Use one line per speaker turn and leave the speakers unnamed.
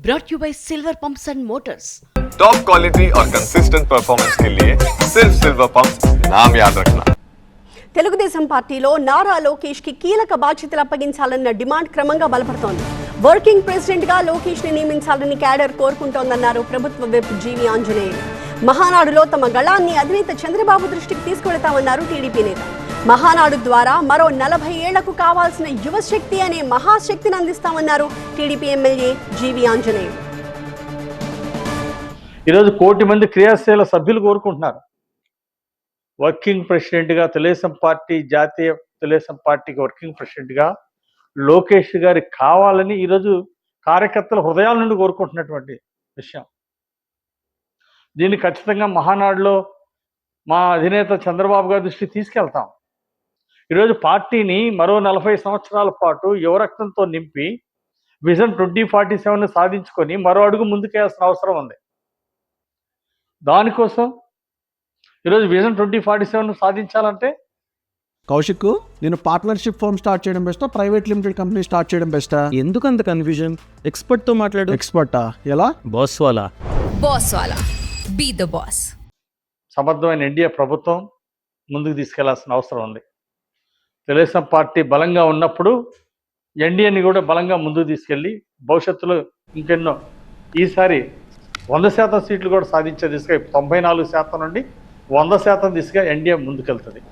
brought you by Silver Pumps and Motors.
Top quality और consistent performance के लिए सिर्फ सिल्वर पंप्स नाम याद रखना।
తెలుగుదేశం పార్టీలో నారా లోకేష్ కి కీలక బాధ్యతలు అప్పగించాలన్న డిమాండ్ క్రమంగా బలపడుతోంది. వర్కింగ్ ప్రెసిడెంట్ గా లోకేష్ ని నియమించాలని క్యాడర్ కోరుకుంటోందన్నారు ప్రభుత్వ విప్ జీవి ఆంజనేయులు. మహానాడులో తమ గళాన్ని అధినేత చంద్రబాబు దృష్టికి తీసుకువెళతామన్నారు టీడీపీ నేత. మహానాడు ద్వారా మరో 40 ఏళ్లకు కావాల్సిన యువశక్తి అనే మహాశక్తిని అందిస్తామన్నారు టీడీపీ ఎమ్మెల్యే జీవి ఆంజనేయులు.
ఈరోజు 1 కోటి మంది క్రియాశీల సభ్యులు కోరుకుంటున్నారు. వర్కింగ్ ప్రెసిడెంట్గా తెలుగుదేశం పార్టీ, జాతీయ తెలుగుదేశం పార్టీకి వర్కింగ్ ప్రెసిడెంట్గా లోకేష్ గారి కావాలని ఈరోజు కార్యకర్తల హృదయాల నుండి కోరుకుంటున్నటువంటి విషయం. దీన్ని ఖచ్చితంగా మహానాడులో మా అధినేత చంద్రబాబు గారి దృష్టికి తీసుకెళ్తాం. ఈరోజు పార్టీని మరో 40 సంవత్సరాల పాటు యువరక్తంతో నింపి విజన్ 2047 సాధించుకొని మరో అడుగు ముందుకేయాల్సిన అవసరం ఉంది. దానికోసం ఈరోజు విజన్ 2047 సాధించాలంటే
కౌశిక్, నేను పార్ట్నర్షిప్ ఫర్మ్ స్టార్ట్ చేయడం బెస్టా, ప్రైవేట్ లిమిటెడ్ కంపెనీ స్టార్ట్ చేయడం బెస్టా?
ఎందుకు అంత కన్ఫ్యూజన్? ఎక్స్పర్ట్ తో మాట్లాడు.
ఎక్స్పర్టా? ఎలా?
బాస్ వాలా.
Be the boss.
సమర్థమైన ఎన్డీఏ ప్రభుత్వం ముందుకు తీసుకెళ్లాల్సిన అవసరం ఉంది. తెలుగుదేశం పార్టీ బలంగా ఉన్నప్పుడు ఎన్డీఏని కూడా బలంగా ముందుకు తీసుకెళ్ళి భవిష్యత్తులో ఇంకెన్నో ఈసారి 100% సీట్లు కూడా సాధించే దిశగా 94% నుండి 100% దిశగా ఎన్డీఏ ముందుకెళ్తుంది.